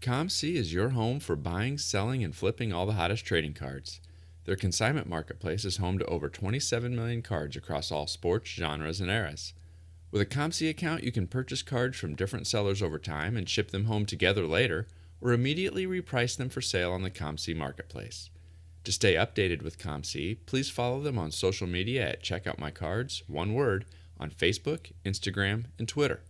ComC is your home for buying, selling, and flipping all the hottest trading cards. Their consignment marketplace is home to over 27 million cards across all sports, genres, and eras. With a ComC account, you can purchase cards from different sellers over time and ship them home together later, or immediately reprice them for sale on the ComC marketplace. To stay updated with ComC, please follow them on social media at CheckOutMyCards, one word, on Facebook, Instagram, and Twitter.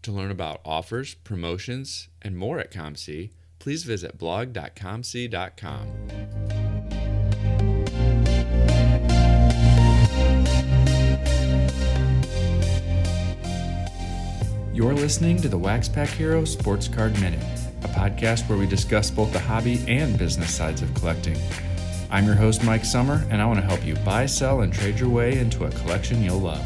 To learn about offers, promotions, and more at ComC, please visit blog.comc.com. You're listening to the WaxPackHero Sports Card Minute, a podcast where we discuss both the hobby and business sides of collecting. I'm your host, Mike Sommer, and I want to help you buy, sell, and trade your way into a collection you'll love.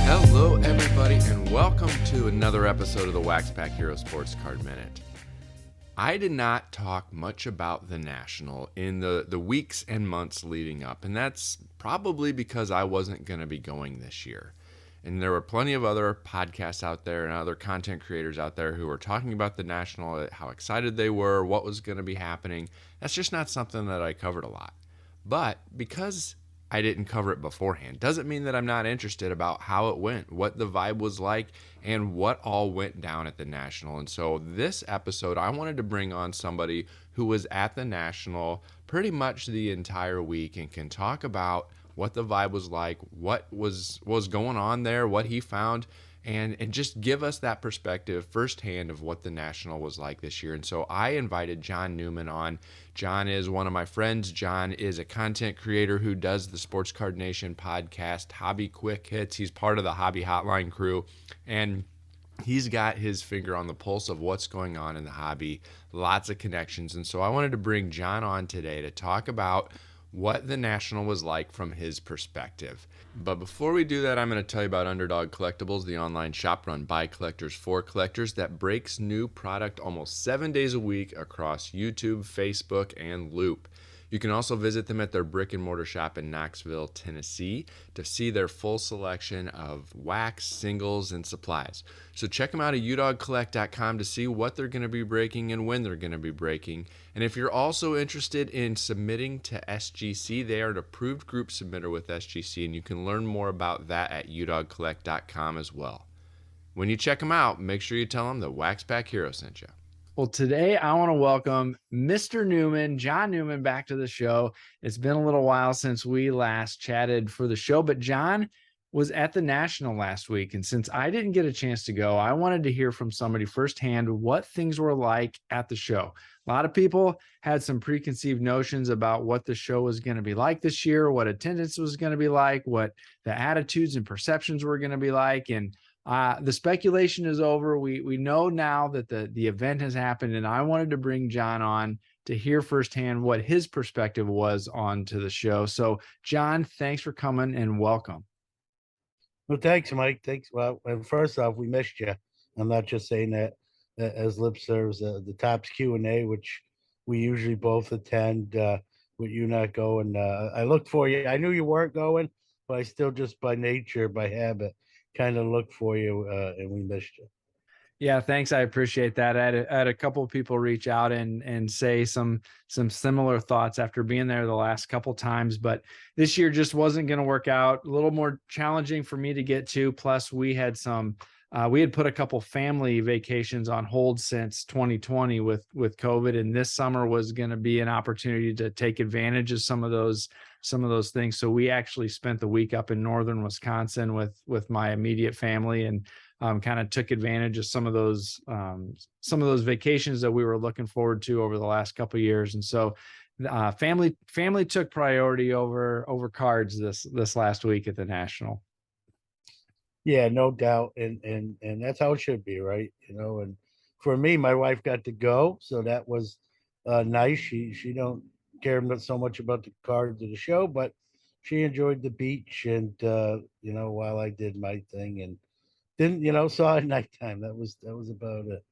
Hello, everybody, and welcome to another episode of the WaxPackHero Sports Card Minute. I did not talk much about the National in the weeks and months leading up, and that's probably because I wasn't going to be going this year. And there were plenty of other podcasts out there and other content creators out there who were talking about the National, how excited they were, what was going to be happening. That's just not something that I covered a lot. But because I didn't cover it beforehand doesn't mean that I'm not interested about how it went, what the vibe was like, and what all went down at the National. And so this episode, I wanted to bring on somebody who was at the National pretty much the entire week and can talk about what the vibe was like, what was going on there, what he found, and just give us that perspective firsthand of what the National was like this year. And so I invited John Newman on. John is one of my friends. John is a content creator who does the Sports Card Nation podcast, Hobby Quick Hits. He's part of the Hobby Hotline crew, and he's got his finger on the pulse of what's going on in the hobby, lots of connections. And so I wanted to bring John on today to talk about what the National was like from his perspective. But before we do that, I'm going to tell you about Underdog Collectibles, the online shop run by collectors for collectors that breaks new product almost 7 days a week across YouTube, Facebook, and Loop. You can also visit them at their brick and mortar shop in Knoxville, Tennessee to see their full selection of wax, singles, and supplies. So check them out at udogcollect.com to see what they're going to be breaking and when they're going to be breaking. And if you're also interested in submitting to SGC, they are an approved group submitter with SGC, and you can learn more about that at udogcollect.com as well. When you check them out, make sure you tell them that WaxPackHero sent you. Well, today I want to welcome Mr. Newman, John Newman, back to the show. It's been a little while since we last chatted for the show, but John was at the National last week. And since I didn't get a chance to go, I wanted to hear from somebody firsthand what things were like at the show. A lot of people had some preconceived notions about what the show was going to be like this year, what attendance was going to be like, what the attitudes and perceptions were going to be like. And the speculation is over. We know now that the event has happened, and I wanted to bring John on to hear firsthand what his perspective was on to the show. So, John, thanks for coming and welcome. Well, thanks, Mike. Thanks. Well, first off, we missed you. I'm not just saying that as lip service. The Topps Q&A, which we usually both attend, with you not going. I looked for you. I knew you weren't going, but I still just by nature, by habit, kind of look for you, and we missed you. Yeah, thanks. I appreciate that. I had a couple of people reach out and say some similar thoughts after being there the last couple times, but this year just wasn't going to work out. A little more challenging for me to get to. Plus, we had put a couple family vacations on hold since 2020 with COVID, and this summer was going to be an opportunity to take advantage of some of those things. So we actually spent the week up in northern Wisconsin with my immediate family, and kind of took advantage of some of those vacations that we were looking forward to over the last couple of years. And so family took priority over cards this last week at the National. Yeah, no doubt. And that's how it should be, right? And for me, my wife got to go, so that was nice. She don't care so much about the cards of the show, but she enjoyed the beach and while I did my thing, and didn't saw at nighttime. That was about it.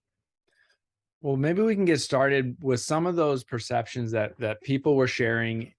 Well, maybe we can get started with some of those perceptions that people were sharing,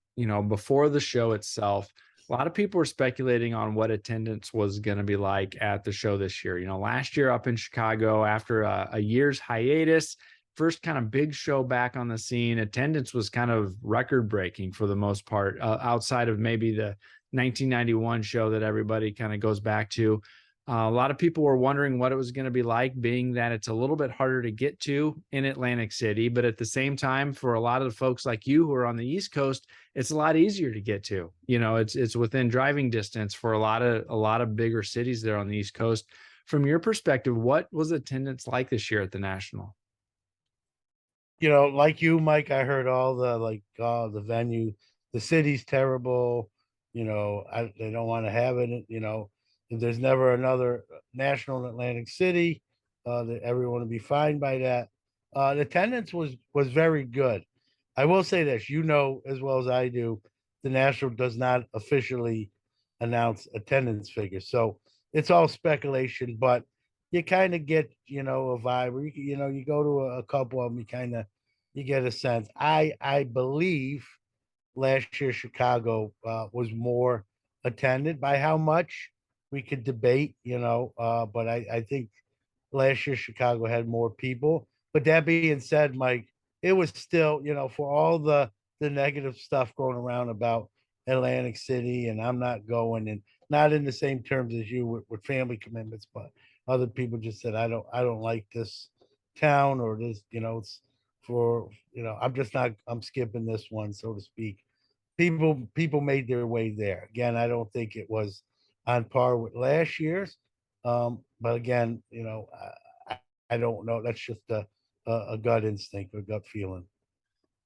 before the show itself. A lot of people were speculating on what attendance was going to be like at the show this year. Last year up in Chicago, after a year's hiatus, first kind of big show back on the scene, attendance was kind of record breaking for the most part, outside of maybe the 1991 show that everybody kind of goes back to. A lot of people were wondering what it was going to be like, being that it's a little bit harder to get to in Atlantic City. But at the same time, for a lot of the folks like you who are on the East Coast, it's a lot easier to get to. It's within driving distance for a lot of bigger cities there on the East Coast. From your perspective, what was attendance like this year at the National? Like you, Mike, I heard all the the venue, the city's terrible. They don't want to have it. If there's never another national in Atlantic City, that everyone will be fine by that. The attendance was very good. I will say this, as well as I do, the national does not officially announce attendance figures, so it's all speculation. But you kind of get a vibe. Or you go to a couple of them, you get a sense. I believe last year Chicago was more attended. By how much we could debate, but I think last year Chicago had more people. But that being said, Mike, it was still, for all the negative stuff going around about Atlantic City, and I'm not going, and not in the same terms as you with family commitments, but other people just said I don't like this town, or this, it's for, I'm just not, I'm skipping this one, so to speak. People made their way there. Again, I don't think it was on par with last year's. But again, I don't know. That's just a gut instinct or gut feeling.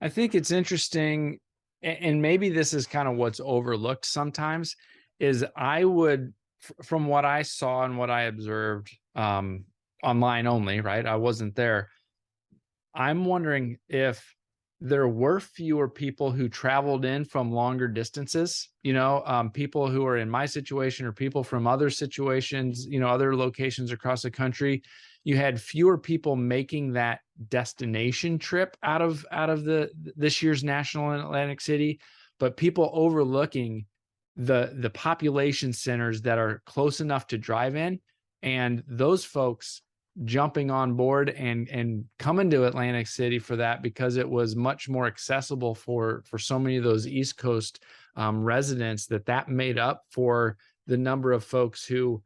I think it's interesting, and maybe this is kind of what's overlooked sometimes, is from what I saw and what I observed, online only, right? I wasn't there. I'm wondering if there were fewer people who traveled in from longer distances, people who are in my situation or people from other situations, other locations across the country. You had fewer people making that destination trip out of this year's national in Atlantic City, but people overlooking the population centers that are close enough to drive in, and those folks jumping on board and coming to Atlantic City for that, because it was much more accessible for so many of those East Coast residents, that made up for the number of folks who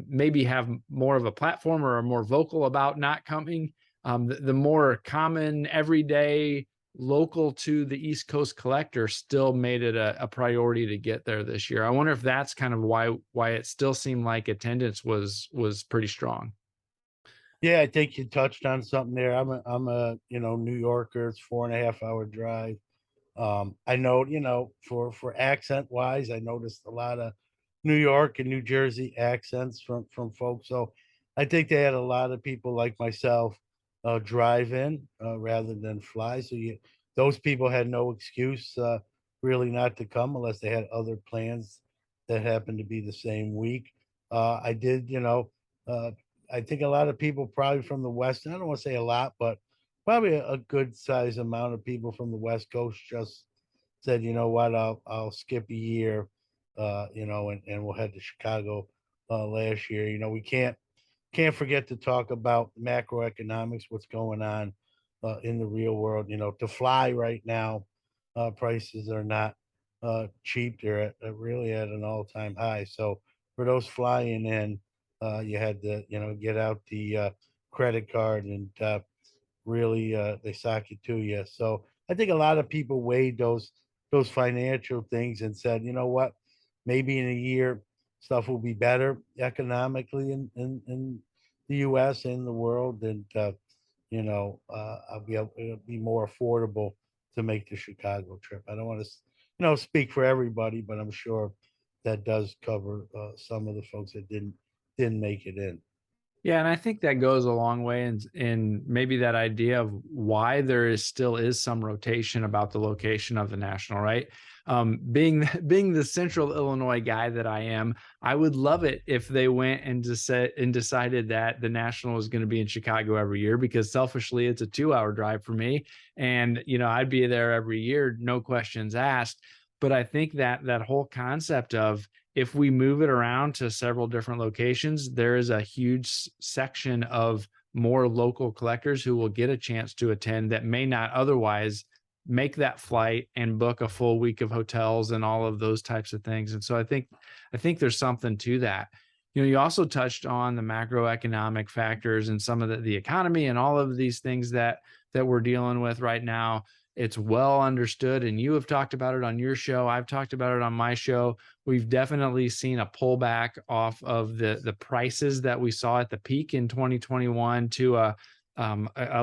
maybe have more of a platform or are more vocal about not coming. The more common, everyday, local to the East Coast collector still made it a priority to get there this year. I wonder if that's kind of why it still seemed like attendance was pretty strong. Yeah, I think you touched on something there. I'm a New Yorker. It's 4.5 hour drive. I know, for accent wise, I noticed a lot of New York and New Jersey accents from folks. So I think they had a lot of people like myself drive in rather than fly. So those people had no excuse really not to come unless they had other plans that happened to be the same week. I did, uh, I think a lot of people probably from the West, and I don't want to say a lot, but probably a good size amount of people from the West Coast just said, you know what, I'll skip a year, and we'll head to Chicago last year. We can't forget to talk about macroeconomics, what's going on in the real world. To fly right now, prices are not cheap. They're really at an all-time high. So for those flying in, you had to get out the credit card, and really they sock it to you. So I think a lot of people weighed those financial things and said, you know what, maybe in a year stuff will be better economically in the U.S. and the world, and it'll be more affordable to make the Chicago trip. I don't want to speak for everybody, but I'm sure that does cover some of the folks that didn't make it in. Yeah, and I think that goes a long way in maybe that idea of why there still is some rotation about the location of the national, right? Being the Central Illinois guy that I am, I would love it if they went and decided that the national was going to be in Chicago every year, because selfishly, it's a 2-hour drive for me, and I'd be there every year, no questions asked. But I think that whole concept of, if we move it around to several different locations, there is a huge section of more local collectors who will get a chance to attend that may not otherwise make that flight and book a full week of hotels and all of those types of things. And so I think there's something to that. You also touched on the macroeconomic factors and some of the economy and all of these things that we're dealing with right now. It's well understood, and you have talked about it on your show. I've talked about it on my show. We've definitely seen a pullback off of the prices that we saw at the peak in 2021 to a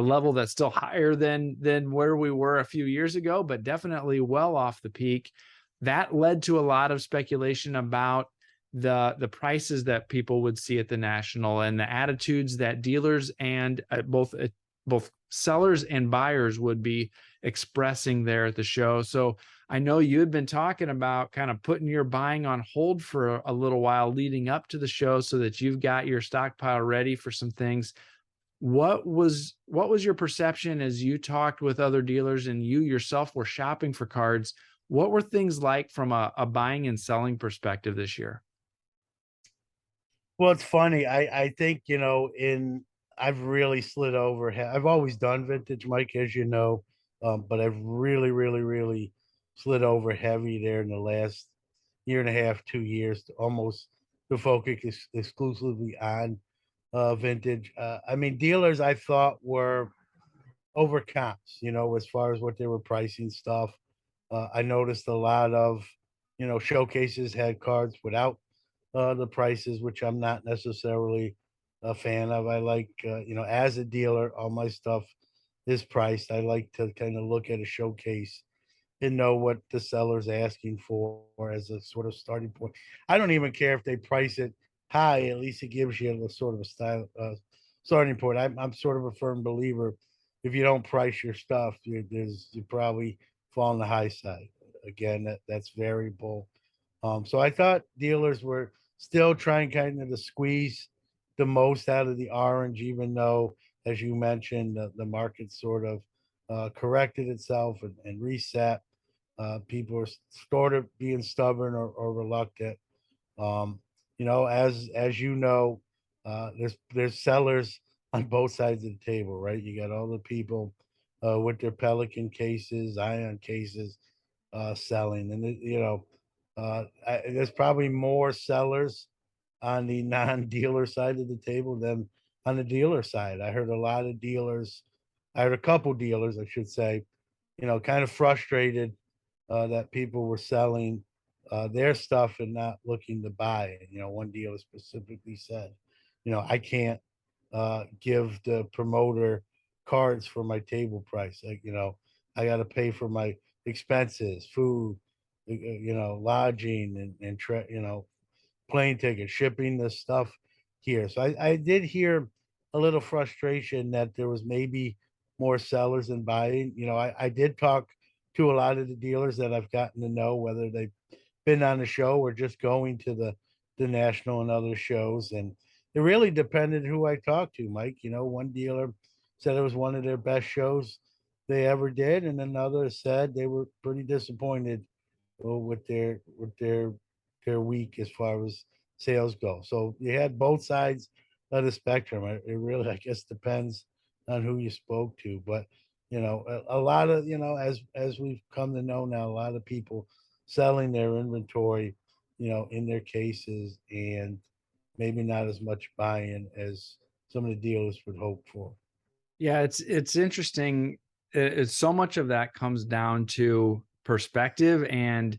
level that's still higher than where we were a few years ago, but definitely well off the peak. That led to a lot of speculation about the prices that people would see at the National, and the attitudes that dealers and both sellers and buyers would be expressing there at the show. So I know you had been talking about kind of putting your buying on hold for a little while leading up to the show so that you've got your stockpile ready for some things. What was your perception as you talked with other dealers and you yourself were shopping for cards? What were things like from a buying and selling perspective this year? Well, it's funny. I think, I've really slid over. I've always done vintage, Mike, as you know, but I've really, really, really slid over heavy there in the last year and a half, 2 years, to focus exclusively on vintage. I mean, dealers I thought were over comps, as far as what they were pricing stuff. I noticed a lot of, showcases had cards without the prices, which I'm not necessarily a fan of. I like, as a dealer, all my stuff is priced. I like to kind of look at a showcase and know what the seller's asking for as a sort of starting point. I don't even care if they price it high. At least it gives you a sort of a style starting point. I'm sort of a firm believer. If you don't price your stuff, you probably fall on the high side. Again, that's variable. So I thought dealers were still trying kind of to squeeze the most out of the orange, even though, as you mentioned, the market sort of corrected itself and reset. People are sort of being stubborn or reluctant. Um, as you know, there's sellers on both sides of the table, right? You got all the people with their Pelican cases, Ion cases, selling, and there's probably more sellers on the non-dealer side of the table than on the dealer side. I heard a lot of dealers. I heard a couple dealers, I should say, kind of frustrated that people were selling their stuff and not looking to buy it. One dealer specifically said, I can't give the promoter cards for my table price. Like, I got to pay for my expenses, food, lodging and plane ticket, shipping the stuff here. So I did hear a little frustration that there was maybe more sellers than buying. I did talk to a lot of the dealers that I've gotten to know, whether they've been on the show or just going to the national and other shows. And it really depended who I talked to, Mike. One dealer said it was one of their best shows they ever did, and another said they were pretty disappointed with their week as far as sales go. So you had both sides of the spectrum. It really, I guess, depends on who you spoke to. But a lot of as we've come to know now, a lot of people selling their inventory, in their cases, and maybe not as much buying as some of the dealers would hope for. Yeah, it's interesting. It's so much of that comes down to perspective and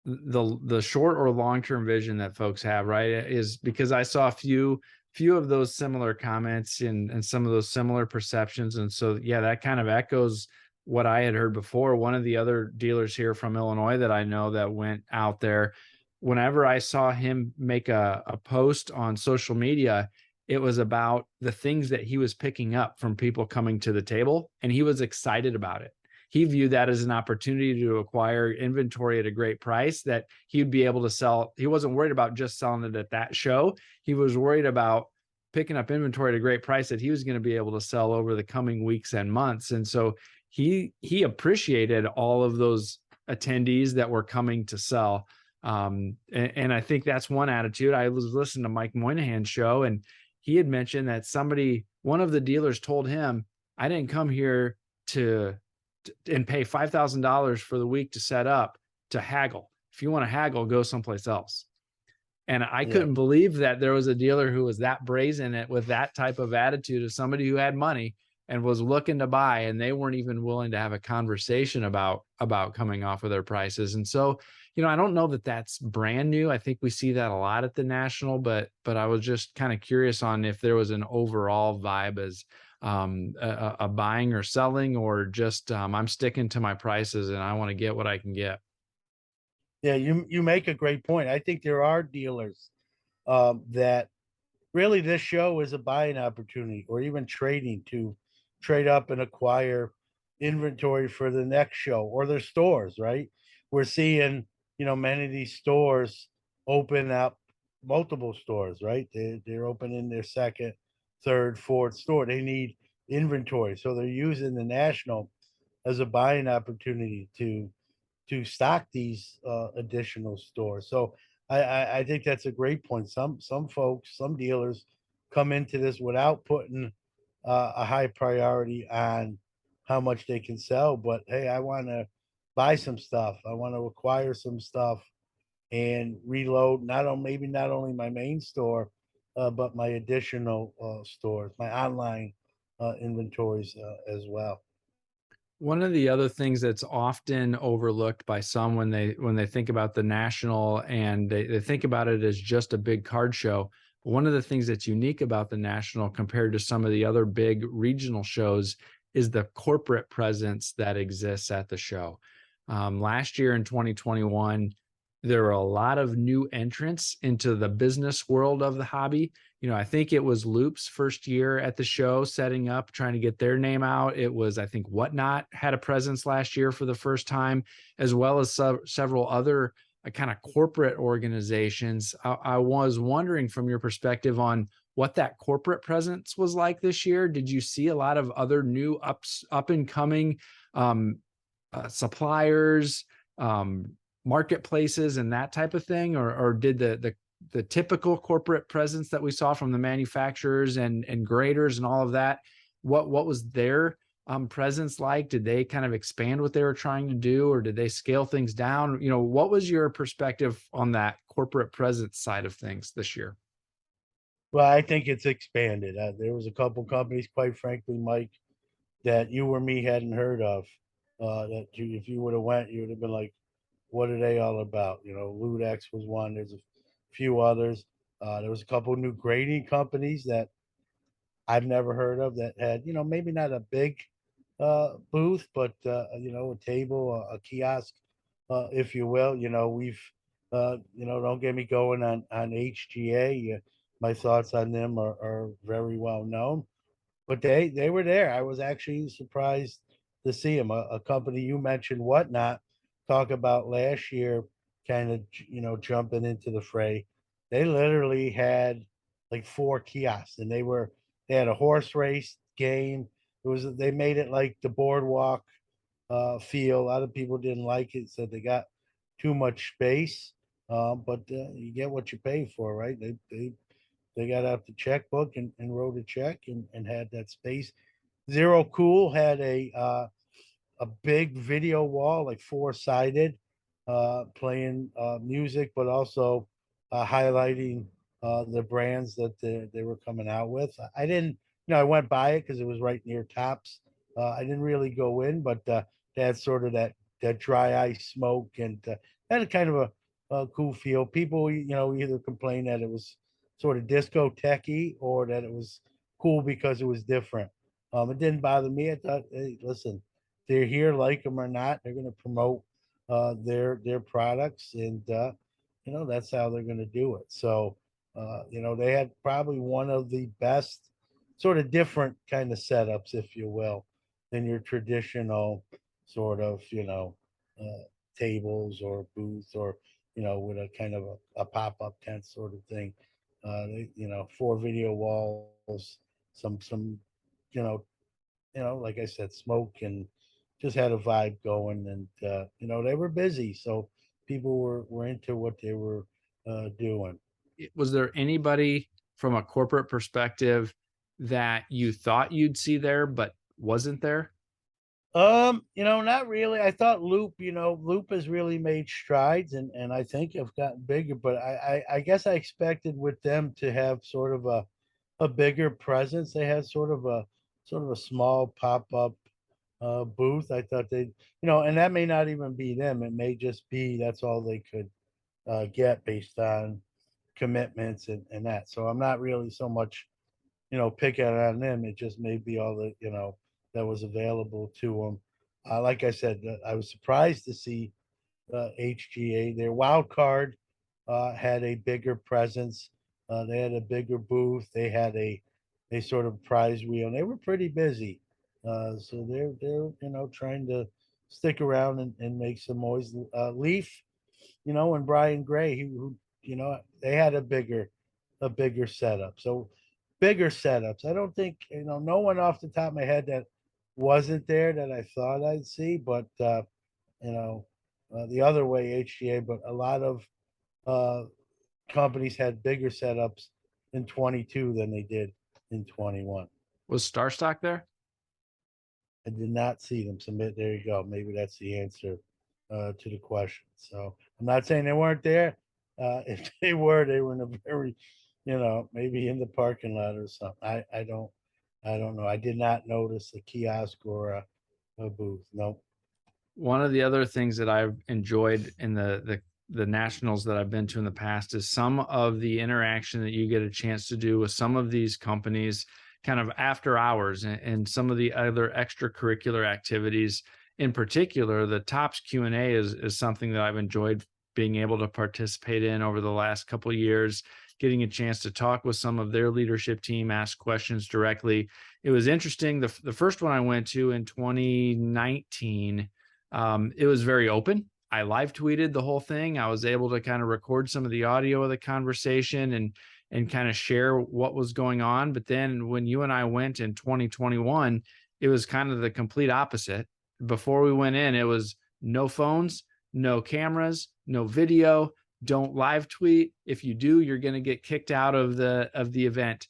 the short or long-term vision that folks have, right? Is because I saw a few of those similar comments and some of those similar perceptions. And so, yeah, that kind of echoes what I had heard before. One of the other dealers here from Illinois that I know that went out there, whenever I saw him make a post on social media, it was about the things that he was picking up from people coming to the table, and he was excited about it. He viewed that as an opportunity to acquire inventory at a great price that he'd be able to sell. He wasn't worried about just selling it at that show. He was worried about picking up inventory at a great price that he was going to be able to sell over the coming weeks and months. And so he appreciated all of those attendees that were coming to sell. And I think that's one attitude. I was listening to Mike Moynihan's show, and he had mentioned that one of the dealers told him, I didn't come here to and pay $5,000 for the week to set up to haggle. If you want to haggle, go someplace else. And I couldn't believe that there was a dealer who was that brazen with that type of attitude of somebody who had money and was looking to buy, and they weren't even willing to have a conversation about coming off of their prices. And so, I don't know that that's brand new. I think we see that a lot at the National, but I was just kind of curious on if there was an overall vibe as a buying or selling, or just I'm sticking to my prices and I want to get what I can get. Yeah, you make a great point. I think there are dealers that really this show is a buying opportunity, or even trading to trade up and acquire inventory for the next show, or their stores, right? We're seeing, many of these stores open up multiple stores, right? They're opening their second, third, fourth store. They need inventory. So they're using the National as a buying opportunity to stock these additional stores. So I think that's a great point. Some folks, some dealers come into this without putting a high priority on how much they can sell, but hey, I want to buy some stuff. I want to acquire some stuff and reload maybe not only my main store, but my additional stores, my online inventories as well. One of the other things that's often overlooked by some when they think about the National, and they think about it as just a big card show. One of the things that's unique about the National compared to some of the other big regional shows is the corporate presence that exists at the show. Last year in 2021, there were a lot of new entrants into the business world of the hobby. I think it was Loop's first year at the show, setting up, trying to get their name out. It was, I think, Whatnot had a presence last year for the first time, as well as several other kind of corporate organizations. I was wondering from your perspective on what that corporate presence was like this year. Did you see a lot of other new up and coming suppliers, marketplaces, and that type of thing, or did the typical corporate presence that we saw from the manufacturers and graders and all of that, what was their presence like? Did they kind of expand what they were trying to do, or did they scale things down? What was your perspective on that corporate presence side of things this year? Well, I think it's expanded. There was a couple companies, quite frankly, Mike, that you or me hadn't heard of. If you would have went, you would have been like, "What are they all about?" Ludex was one. There's a few others. There was a couple new grading companies that I've never heard of that had, maybe not a big booth, but a table, a kiosk, if you will. Don't get me going on HGA. My thoughts on them are very well known, but they were there. I was actually surprised to see them. A company you mentioned, Whatnot, talk about last year, kind of jumping into the fray. They literally had like 4 kiosks, and they had a horse race game. They made it like the boardwalk feel. A lot of people didn't like it, said they got too much space. But you get what you pay for, right? They got out the checkbook and wrote a check and had that space. Zero Cool had a big video wall, like 4-sided, playing music, but also highlighting the brands that they were coming out with. I didn't, I went by it because it was right near Tops. I didn't really go in, but they had sort of that dry ice smoke, and had a kind of a cool feel. People, either complained that it was sort of disco techy, or that it was cool because it was different. It didn't bother me. I thought, hey, listen, they're here, like them or not. They're going to promote their products, and that's how they're going to do it. So they had probably one of the best, sort of different kind of setups, if you will, than your traditional sort of tables or booth, or with a kind of a pop-up tent sort of thing. 4 video walls, some like I said, smoke and just had a vibe going, and they were busy, so people were into what they were doing. Was there anybody from a corporate perspective that you thought you'd see there but wasn't there? Not really. I thought Loop has really made strides, and I think have gotten bigger, but I guess I expected with them to have sort of a bigger presence. They had sort of a small pop-up booth. I thought and that may not even be them. It may just be that's all they could get based on commitments and that. So I'm not really so much picking on them. It just may be all that was available to them. Like I said, I was surprised to see HGA. Their wild card had a bigger presence. They had a bigger booth. They had a sort of prize wheel. And they were pretty busy. So they're trying to stick around and make some noise. Leaf, and Brian Gray, who they had a bigger setup. So bigger setups. I don't think no one off the top of my head that wasn't there that I thought I'd see, but you know the other way HGA. But a lot of uh, companies had bigger setups in 22 than they did in 21. Was Starstock there? I did not see them submit. There you go. Maybe that's the answer to the question. So I'm not saying they weren't there. If they were in a very, maybe in the parking lot or something. I don't know. I did not notice a kiosk or a booth. Nope. One of the other things that I've enjoyed in the nationals that I've been to in the past is some of the interaction that you get a chance to do with some of these companies kind of after hours, and some of the other extracurricular activities. In particular, the Tops Q&A is something that I've enjoyed being able to participate in over the last couple of years, getting a chance to talk with some of their leadership team, ask questions directly. It was interesting. The first one I went to in 2019, it was very open. I live tweeted the whole thing. I was able to kind of record some of the audio of the conversation and kind of share what was going on. But then when you and I went in 2021, it was kind of the complete opposite. Before we went in, it was no phones, no cameras, no video, don't live tweet. If you do, you're going to get kicked out of the event.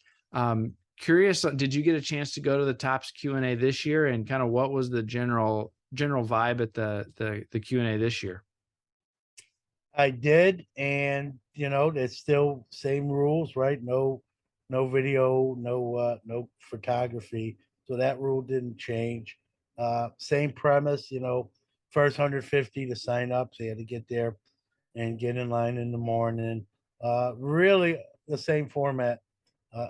Curious, did you get a chance to go to the Tops Q&A this year, and kind of what was the general vibe at the Q&A this year? I did, and it's still same rules, right? No video, no photography. So that rule didn't change. Same premise, first 150 to sign up. So you had to get there and get in line in the morning. Really the same format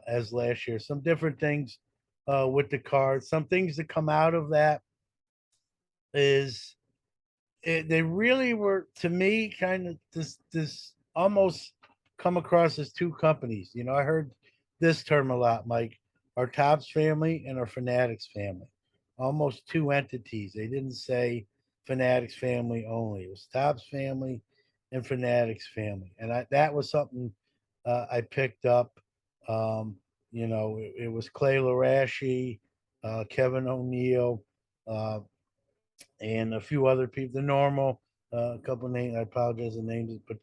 as last year. Some different things with the cards. Some things that come out of that is they really were, to me, kind of this almost come across as two companies. I heard this term a lot, Mike. Our Tops family and our Fanatics family, almost two entities. They didn't say Fanatics family only. It was Tops family and Fanatics family, and that was something I picked up. It was Clay Larashi, Kevin O'Neill, and a few other people. The normal, a couple of names. I apologize the names, but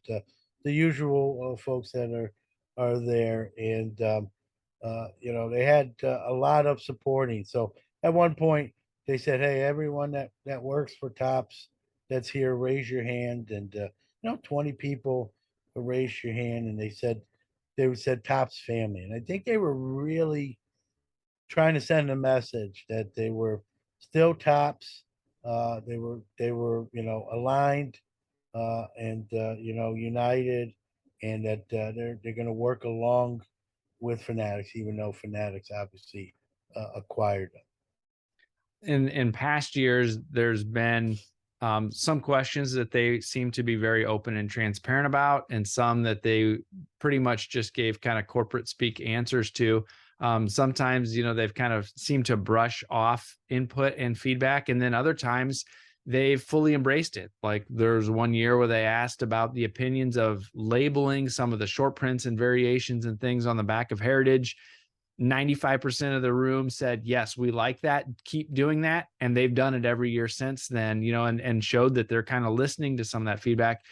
the usual folks that are there, and they had a lot of supporting. So at one point they said, "Hey, everyone that works for Tops that's here, raise your hand." And 20 people raised your hand, and they said Tops family, and I think they were really trying to send a message that they were still Tops. They were aligned and united, and that they're going to work along with Fanatics, even though Fanatics obviously acquired them. In past years, there's been some questions that they seem to be very open and transparent about, and some that they pretty much just gave kind of corporate speak answers to. Sometimes, they've kind of seemed to brush off input and feedback, and then other times they've fully embraced it. Like there's one year where they asked about the opinions of labeling some of the short prints and variations and things on the back of Heritage. 95% of the room said, yes, we like that. Keep doing that. And they've done it every year since then, and showed that they're kind of listening to some of that feedback.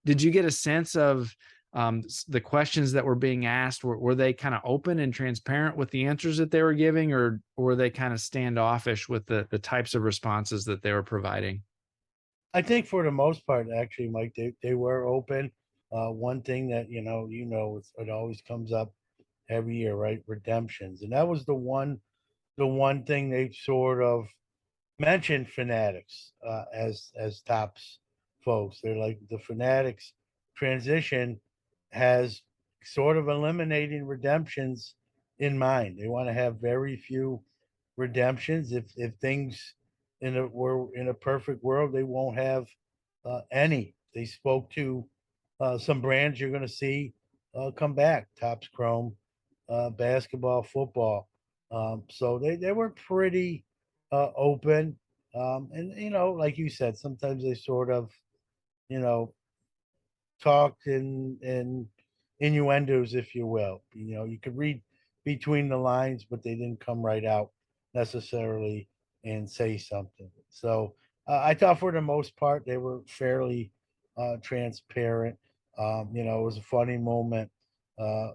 Did you get a sense of the questions that were being asked? Were they kind of open and transparent with the answers that they were giving, or were they kind of standoffish with the types of responses that they were providing? I think for the most part, actually, Mike, they were open. One thing that it always comes up every year, right? Redemptions, and that was the one thing they sort of mentioned fanatics as tops folks. They're like the fanatics transition has sort of eliminating redemptions in mind. They want to have very few redemptions. If things were in a perfect world, they won't have any. They spoke to some brands you're going to see come back: Topps Chrome, basketball, football. So they were pretty open. And like you said, sometimes they sort of you know talked in innuendos, if you will. You could read between the lines, but they didn't come right out necessarily and say something. So I thought for the most part they were fairly transparent. It was a funny moment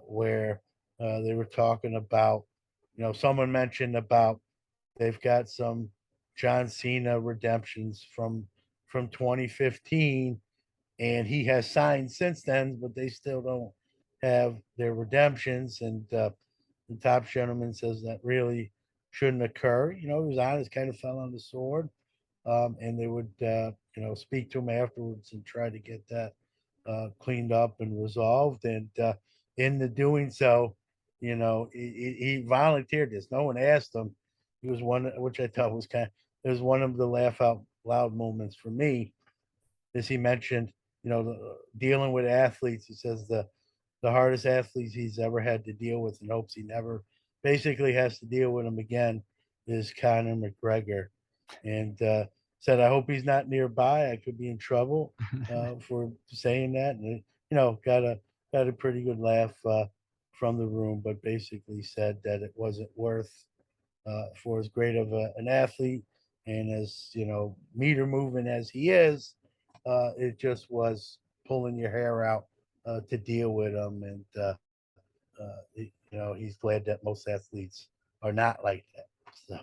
where they were talking about, someone mentioned about they've got some John Cena redemptions from 2015, and he has signed since then, but they still don't have their redemptions. And the top gentleman says that really shouldn't occur. He was honest, kind of fell on the sword, and they would speak to him afterwards and try to get that cleaned up and resolved. And in the doing so, he volunteered this. No one asked him. He was one, which I thought was it was one of the laugh out loud moments for me, as he mentioned, dealing with athletes. He says the hardest athletes he's ever had to deal with, and hopes he never basically has to deal with them again, is Conor McGregor. And said, I hope he's not nearby. I could be in trouble for saying that. And got a pretty good laugh from the room, but basically said that it wasn't worth for as great of an athlete and as meter moving as he is. It just was pulling your hair out to deal with him. And he's glad that most athletes are not like that. So.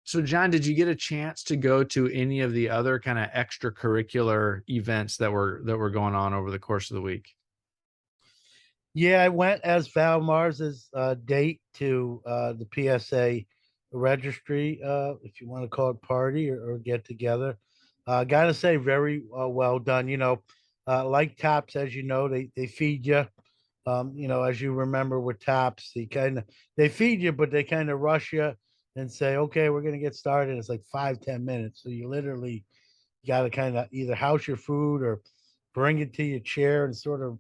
So, John, did you get a chance to go to any of the other kind of extracurricular events that were going on over the course of the week? Yeah, I went as Val Mars's date to the PSA registry, if you want to call it party or get together. Gotta say, very well done. Like Tops, as you know, they feed you. As you remember with Tops, they feed you, but they kind of rush you and say, "Okay, we're gonna get started." It's like 5-10 minutes, so you literally got to kind of either house your food or bring it to your chair and sort of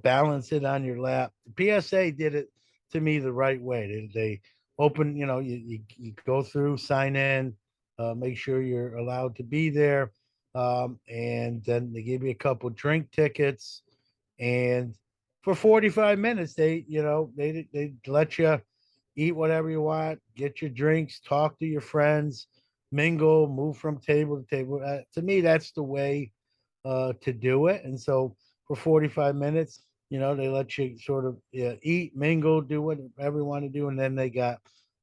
balance it on your lap. The PSA did it to me the right way. They open, you go through, sign in, make sure you're allowed to be there. And then they give you a couple drink tickets. And for 45 minutes, they let you eat whatever you want, get your drinks, talk to your friends, mingle, move from table to table. To me, that's the way to do it. And so for 45 minutes, they let you sort of eat, mingle, do whatever you want to do. And then they got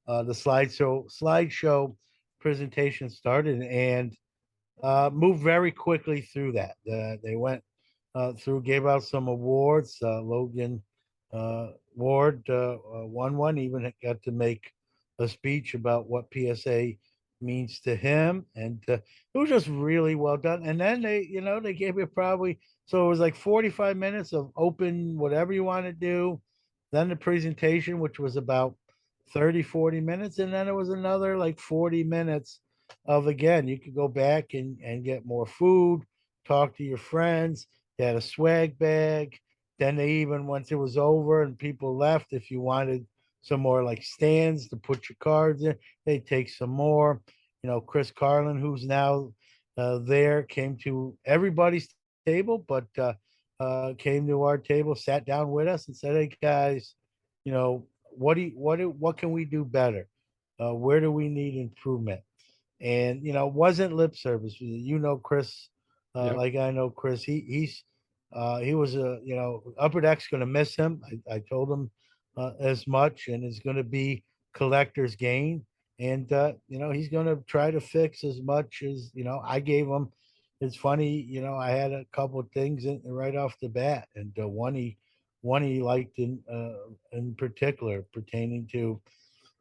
the slideshow presentation started, and moved very quickly through that. They went through, gave out some awards. Logan Ward won one, even got to make a speech about what PSA means to him. And it was just really well done. And then they gave it probably, so it was like 45 minutes of open, whatever you want to do. Then the presentation, which was about 30-40 minutes. And then it was another like 40 minutes of, again, you could go back and get more food, talk to your friends. They had a swag bag. Then they even, once it was over and people left, if you wanted some more like stands to put your cards in, they take some more. Chris Carlin, who's now there, came to everybody's table, but came to our table, sat down with us and said, hey guys, what can we do better? Where do we need improvement? And wasn't lip service. Chris, Yep. like I know Chris. He was a Upper Deck's going to miss him. I told him as much, and it's going to be collector's gain. And he's going to try to fix as much as I gave him. It's funny, I had a couple of things right off the bat, and one he liked in particular pertaining to,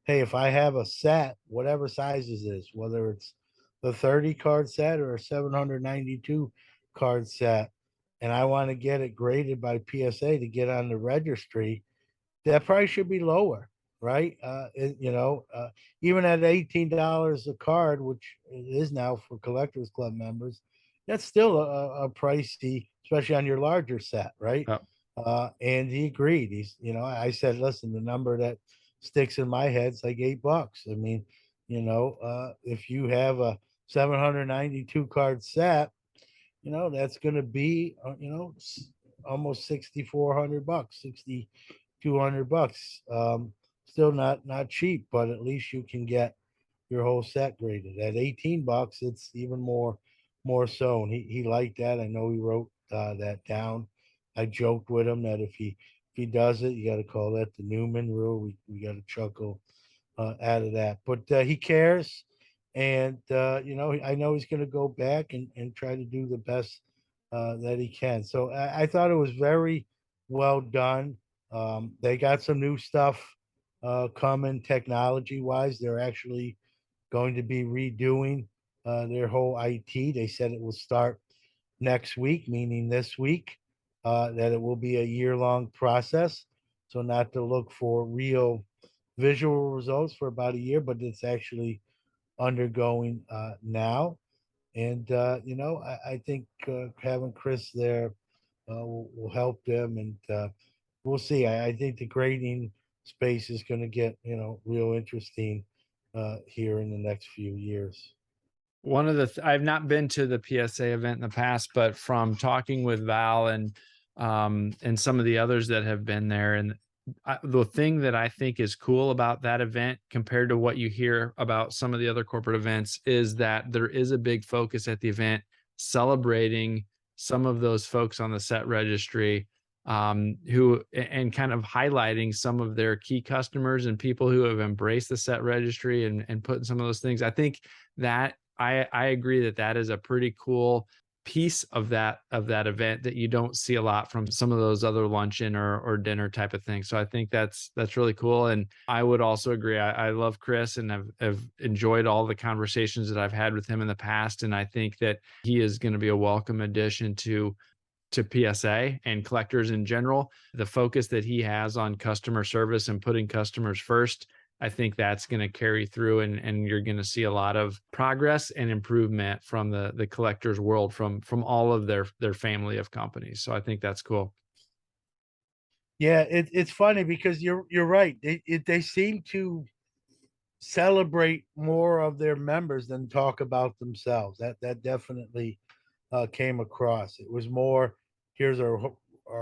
hey, if I have a set, whatever sizes it is, whether it's the 30 card set or a 792 card set, and I want to get it graded by PSA to get on the registry, that price should be lower, right? Even at $18 a card, which it is now for Collectors Club members, that's still a pricey, especially on your larger set, right? Yep. And he agreed. I said, listen, the number that sticks in my head is like $8. I mean, if you have a 792 card set, that's going to be, almost $6,400, $6,200. Still not cheap, but at least you can get your whole set graded. At $18, it's even more so. And he liked that. I know he wrote that down. I joked with him that if he does it, you got to call that the Newman rule. We got to chuckle out of that. But he cares, and I know he's going to go back and try to do the best that he can. So I thought it was very well done. They got some new stuff coming technology wise. They're actually going to be redoing their whole IT. They said it will start next week, meaning this week. That it will be a year-long process. So not to look for real visual results for about a year, but it's actually undergoing now. And I think having Chris there will help them, and we'll see. I think the grading space is going to get real interesting here in the next few years. One of the I've not been to the PSA event in the past, but from talking with Val and some of the others that have been there, and the thing that I think is cool about that event compared to what you hear about some of the other corporate events is that there is a big focus at the event celebrating some of those folks on the set registry, who and kind of highlighting some of their key customers and people who have embraced the set registry and putting some of those things. I think that I agree that is a pretty cool piece of that event that you don't see a lot from some of those other luncheon or dinner type of things. So I think that's really cool. And I would also agree. I love Chris and have enjoyed all the conversations that I've had with him in the past. And I think that he is going to be a welcome addition to PSA and collectors in general. The focus that he has on customer service and putting customers first, I think that's going to carry through, and you're going to see a lot of progress and improvement from the collectors world from all of their family of companies. So I think that's cool. Yeah, it's funny because you're right. They seem to celebrate more of their members than talk about themselves. That definitely came across. It was more, here's our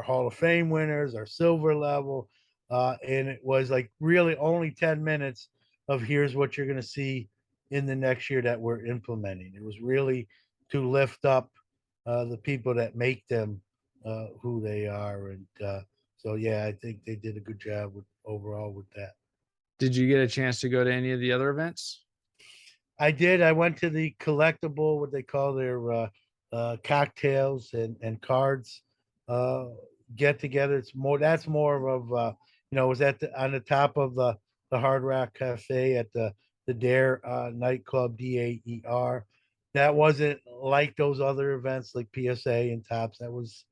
Hall of Fame winners, our silver level, and it was like really only 10 minutes of here's what you're going to see in the next year that we're implementing. It was really to lift up the people that make them who they are, and so yeah, I think they did a good job overall with that. Did you get a chance to go to any of the other events? I did. I went to the collectible, what they call their cocktails and cards uh, get together. That's more of it was on the top of the Hard Rock Cafe at the Dare nightclub, DAER. That wasn't like those other events like PSA and Tops. That was,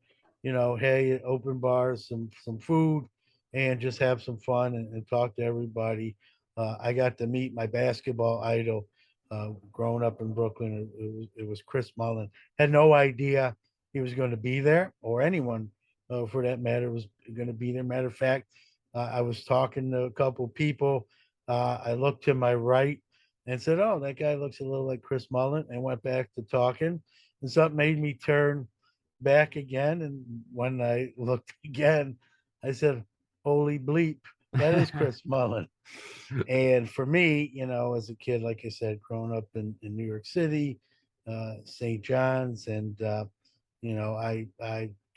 hey, open bars, some food, and just have some fun and talk to everybody. I got to meet my basketball idol growing up in Brooklyn. It was Chris Mullen. Had no idea he was going to be there, or anyone for that matter was going to be there. Matter of fact, I was talking to a couple people. I looked to my right and said, "Oh, that guy looks a little like Chris Mullen," and went back to talking. And something made me turn back again. And when I looked again, I said, "Holy bleep!" That is Chris Mullen. And for me, you know, as a kid, like I said, growing up in New York City, St. John's, and you know, I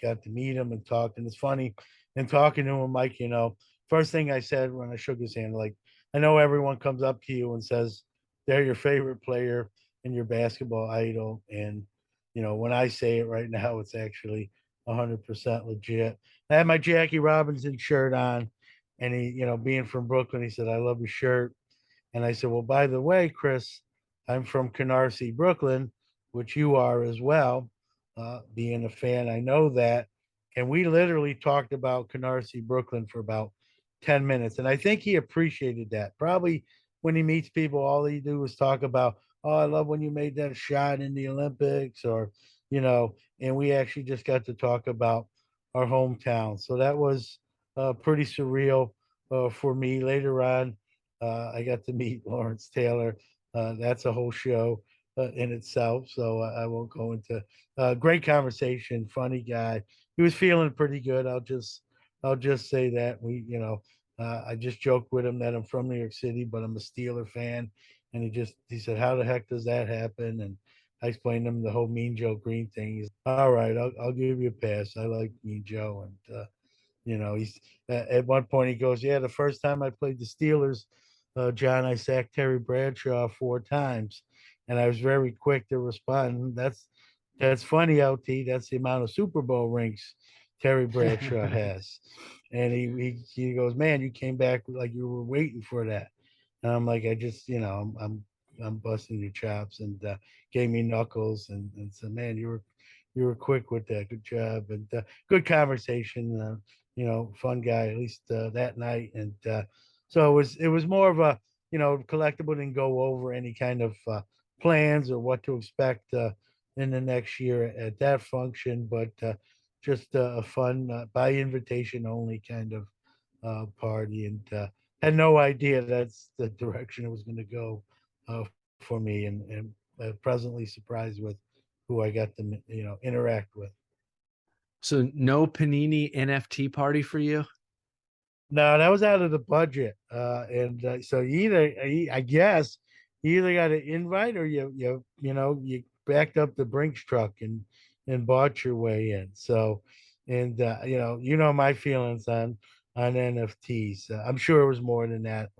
got to meet him and talk. And it's funny, and talking to him, Mike, you know, first thing I said when I shook his hand, like, I know everyone comes up to you and says they're your favorite player and your basketball idol. And, you know, when I say it right now, it's actually 100% legit. I had my Jackie Robinson shirt on, and he, you know, being from Brooklyn, he said, I love your shirt. And I said, well, by the way, Chris, I'm from Canarsie, Brooklyn, which you are as well. Being a fan, I know that. And we literally talked about Canarsie, Brooklyn for about 10 minutes. And I think he appreciated that. Probably when he meets people, all he do is talk about, oh, I love when you made that shot in the Olympics, or, you know, and we actually just got to talk about our hometown. So that was pretty surreal for me. Later on, I got to meet Lawrence Taylor. That's a whole show in itself. So I won't go into great conversation, funny guy. He was feeling pretty good. I'll just say that you know, I just joked with him that I'm from New York City, but I'm a Steeler fan. And he said, how the heck does that happen? And I explained to him the whole Mean Joe Green thing. He's all right. I'll give you a pass. I like Mean Joe. And, you know, he's at one point he goes, yeah, the first time I played the Steelers, John, I sacked Terry Bradshaw 4 times. And I was very quick to respond. That's funny, LT. That's the amount of Super Bowl rings Terry Bradshaw has. And he goes, man, you came back like you were waiting for that. And I'm like, I just, you know, I'm busting your chops, and gave me knuckles, and said, man, you were quick with that. Good job. And good conversation. You know, fun guy, at least that night. And so it was more of a, you know, collectible, didn't go over any kind of plans or what to expect in the next year at that function, but just a fun by invitation only kind of party. And had no idea that's the direction it was going to go uh, for me, and pleasantly surprised with who I got to, you know, interact with. So no Panini NFT party for you? No, that was out of the budget, and so I guess you either got an invite, or you know, you backed up the Brinks truck and bought your way in. So, and you know my feelings on NFTs. I'm sure it was more than that.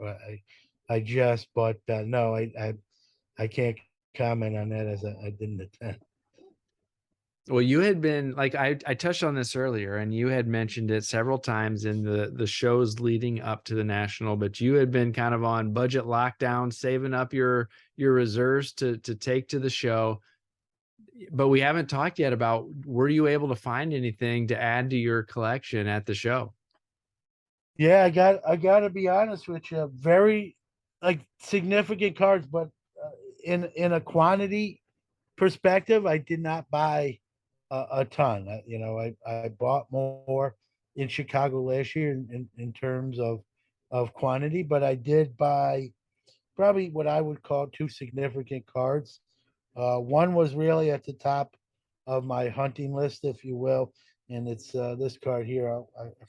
I just, but no, I can't comment on that as I didn't attend. Well, you had been like I touched on this earlier, and you had mentioned it several times in the shows leading up to the national, but you had been kind of on budget lockdown, saving up your reserves to take to the show. But we haven't talked yet about, were you able to find anything to add to your collection at the show? Yeah, I got to be honest with you. Very like significant cards, but in a quantity perspective, I did not buy a ton. You know, I bought more in Chicago last year in terms of quantity, but I did buy probably what I would call two significant cards. One was really at the top of my hunting list, if you will, and it's this card here.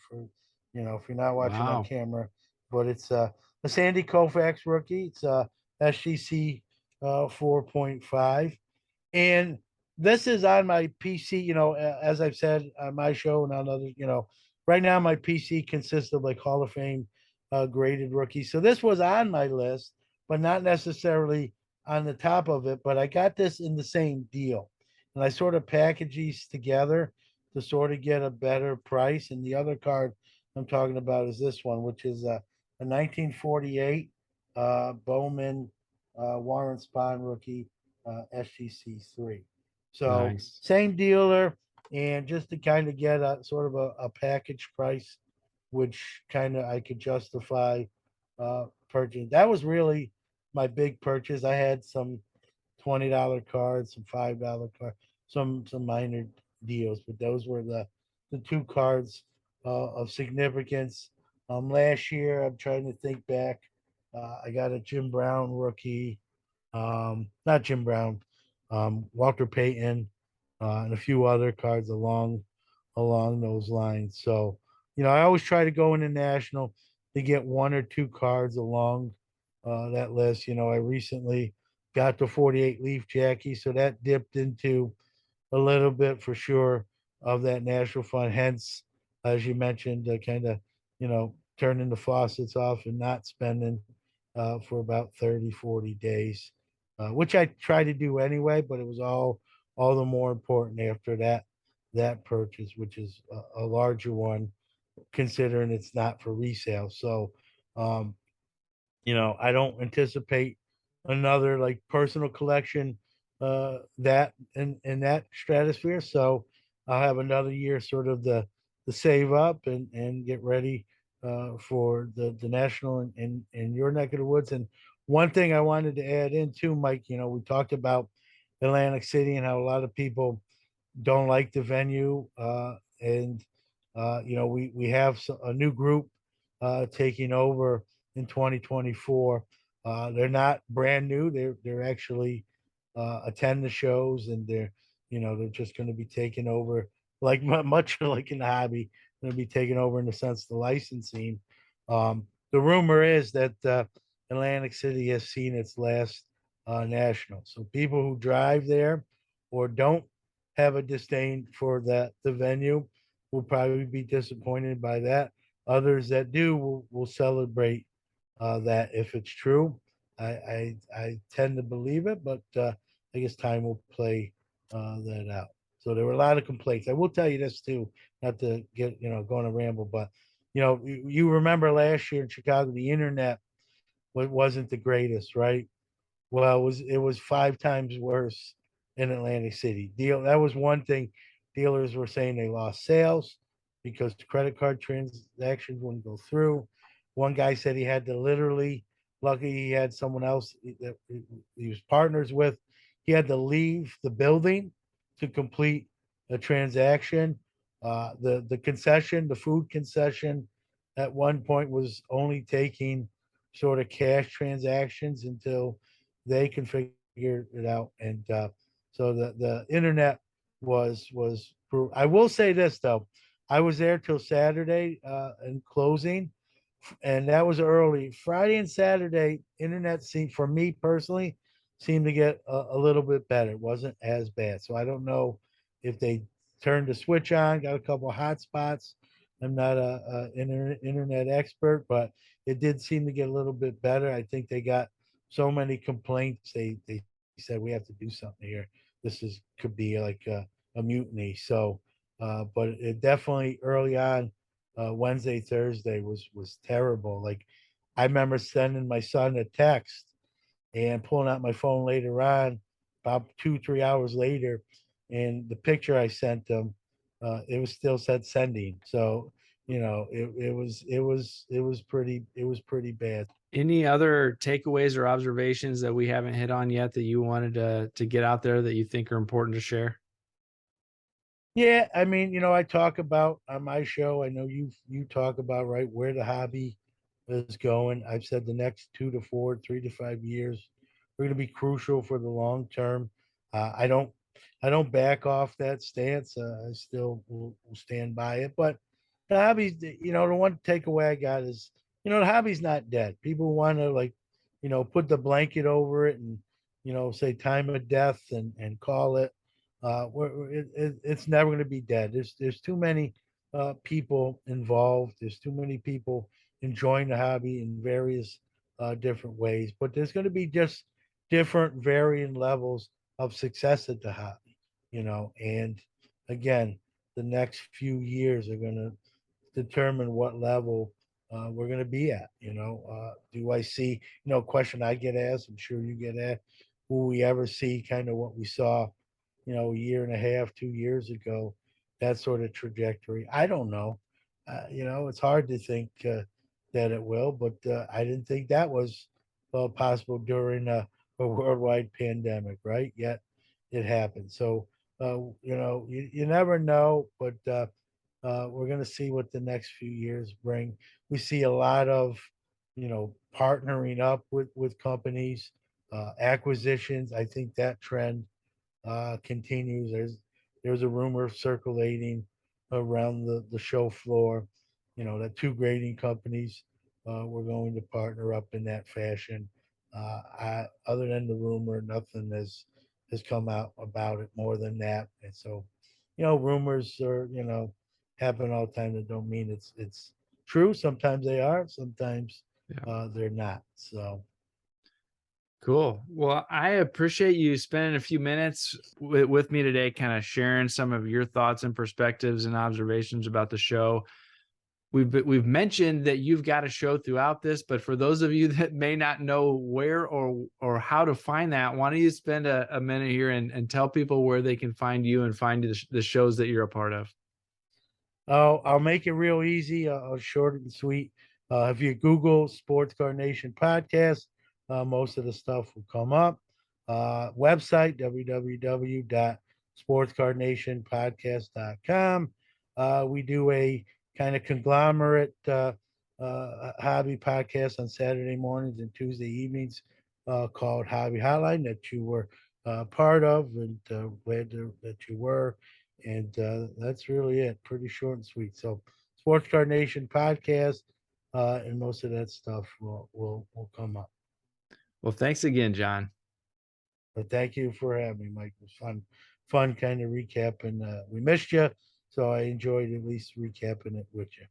For you know, if you're not watching on Wow. camera, but it's a Sandy Koufax rookie. It's SGC 4.5, and this is on my PC. You know, as I've said on my show and on other, you know, right now my PC consists of like Hall of Fame graded rookies. So this was on my list, but not necessarily on the top of it. But I got this in the same deal, and I sort of package these together to sort of get a better price. And the other card I'm talking about is this one, which is a 1948 Bowman Warren Spahn rookie SGC3. So Nice. same dealer, and just to kind of get a sort of a package price, which kind of I could justify purchasing. That was really my big purchase. I had some $20 cards, some $5 cards, some minor deals, but those were the two cards of significance. Last year, I'm trying to think back. I got a Jim Brown rookie, not Jim Brown, Walter Payton, and a few other cards along those lines. So, you know, I always try to go international. to get one or two cards along that list. I recently got the 48 Leaf Jackie, so that dipped into a little bit for sure of that National Fund. Hence, as you mentioned, kind of, turning the faucets off and not spending for about 30, 40 days, which I try to do anyway, but it was all the more important after that purchase, which is a larger one, considering it's not for resale. So, um, I don't anticipate another like personal collection that in that stratosphere. So I'll have another year sort of the save up and get ready for the national in your neck of the woods. And one thing I wanted to add in too, Mike, we talked about Atlantic City and how a lot of people don't like the venue. And we have a new group taking over in 2024. They're not brand new. They're actually attend the shows, and they're just going to be taking over like much like in the hobby. Going to be taking over in the sense of the licensing. The rumor is that Atlantic City has seen its last national. So people who drive there or don't have a disdain for the venue will probably be disappointed by that. Others that do will celebrate that if it's true. I tend to believe it, but I guess time will play that out. So there were a lot of complaints. I will tell you this too, not to get going to ramble, but you remember last year in Chicago, the internet wasn't the greatest, right? Well, it was 5 times worse in Atlantic City. That was one thing. Dealers were saying they lost sales because credit card transactions wouldn't go through. One guy said he had to literally, lucky he had someone else that he was partners with. He had to leave the building to complete a transaction. The concession, the food concession, at one point was only taking sort of cash transactions until they can figure it out. And so the internet was. I will say this though, I was there till Saturday and closing, and that was early. Friday and Saturday, internet seemed for me personally seemed to get a little bit better. It wasn't as bad. So I don't know if they turned the switch on, got a couple of hot spots. I'm not a internet expert, but it did seem to get a little bit better. I think they got so many complaints. They said we have to do something here. This is could be like a mutiny. So, but it definitely early on, Wednesday, Thursday was terrible. Like I remember sending my son a text and pulling out my phone later on, about 2 3 hours later, and the picture I sent them, it was still said sending. So it was pretty bad. Any other takeaways or observations that we haven't hit on yet that you wanted to get out there that you think are important to share? Yeah, I mean, I talk about on my show. I know you talk about right where the hobby is going. I've said the next 2 to 4, 3 to 5 years are going to be crucial for the long term. I don't back off that stance. I still will stand by it. But the hobby, the one takeaway I got is, the hobby's not dead. People want to like, put the blanket over it and, say time of death and call it. It's never going to be dead. There's too many people involved. There's too many people enjoying the hobby in various different ways. But there's going to be just different varying levels of success at the hobby, And again, the next few years are going to determine what level we're going to be at. Do I see, question I get asked, I'm sure you get asked, will we ever see kind of what we saw, a year and a half, 2 years ago, that sort of trajectory? I don't know. It's hard to think that it will, but I didn't think that was possible during a worldwide pandemic, right? Yet it happened. So, you never know, but we're going to see what the next few years bring. We see a lot of, partnering up with companies, acquisitions. I think that trend continues. There's a rumor circulating around the show floor, that two grading companies we're going to partner up in that fashion. Other than the rumor, nothing has come out about it more than that. And so, rumors are, happen all the time. That don't mean it's true. Sometimes they are. Sometimes they're not. So. Cool. Well, I appreciate you spending a few minutes with me today, kind of sharing some of your thoughts and perspectives and observations about the show. We've mentioned that you've got a show throughout this, but for those of you that may not know where or how to find that, why don't you spend a minute here and tell people where they can find you and find the shows that you're a part of? Oh, I'll make it real easy. I'll short and sweet. If you Google Sports Card Nation podcast, most of the stuff will come up. Website www.sportscardnationpodcast.com. We do a kind of conglomerate hobby podcast on Saturday mornings and Tuesday evenings called Hobby Hotline that you were part of, and glad that you were. And that's really it. Pretty short and sweet. So, Sports Card Nation podcast, and most of that stuff will come up. Well, thanks again, John. But thank you for having me, Mike. It was fun kind of recapping. We missed you, so I enjoyed at least recapping it with you.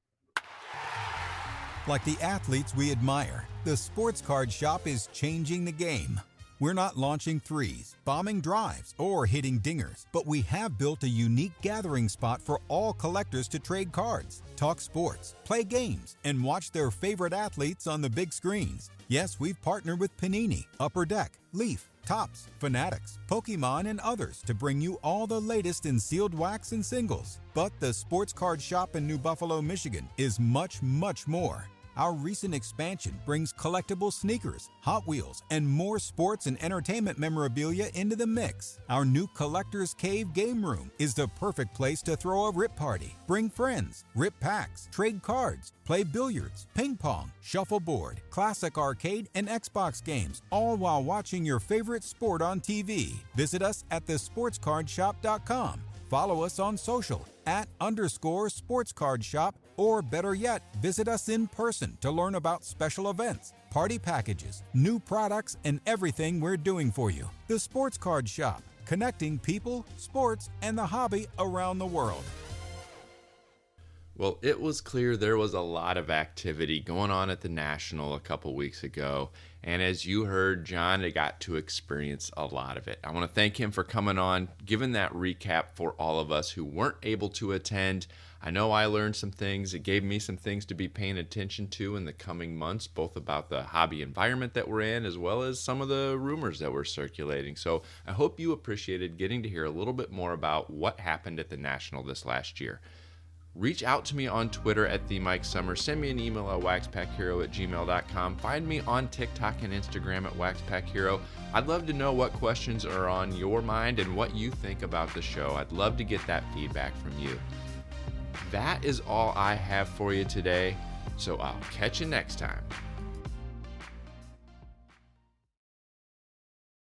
Like the athletes we admire, the Sports Card Shop is changing the game. We're not launching threes, bombing drives, or hitting dingers, but we have built a unique gathering spot for all collectors to trade cards, talk sports, play games, and watch their favorite athletes on the big screens. Yes, we've partnered with Panini, Upper Deck, Leaf, Topps, Fanatics, Pokemon, and others to bring you all the latest in sealed wax and singles. But the Sports Card Shop in New Buffalo, Michigan is much, much more. Our recent expansion brings collectible sneakers, Hot Wheels, and more sports and entertainment memorabilia into the mix. Our new Collector's Cave game room is the perfect place to throw a rip party, bring friends, rip packs, trade cards, play billiards, ping pong, shuffleboard, classic arcade, and Xbox games, all while watching your favorite sport on TV. Visit us at thesportscardshop.com. Follow us on social @_sportscardshop, or better yet, visit us in person to learn about special events, party packages, new products, and everything we're doing for you. The Sports Card Shop, connecting people, sports, and the hobby around the world. Well, it was clear there was a lot of activity going on at the National a couple weeks ago. And as you heard, John got to experience a lot of it. I want to thank him for coming on, giving that recap for all of us who weren't able to attend. I know I learned some things. It gave me some things to be paying attention to in the coming months, both about the hobby environment that we're in, as well as some of the rumors that were circulating. So I hope you appreciated getting to hear a little bit more about what happened at the National this last year. Reach out to me on Twitter at @TheMikeSummer. Send me an email at waxpackhero@gmail.com. Find me on TikTok and Instagram at WaxPackHero. I'd love to know what questions are on your mind and what you think about the show. I'd love to get that feedback from you. That is all I have for you today, so I'll catch you next time.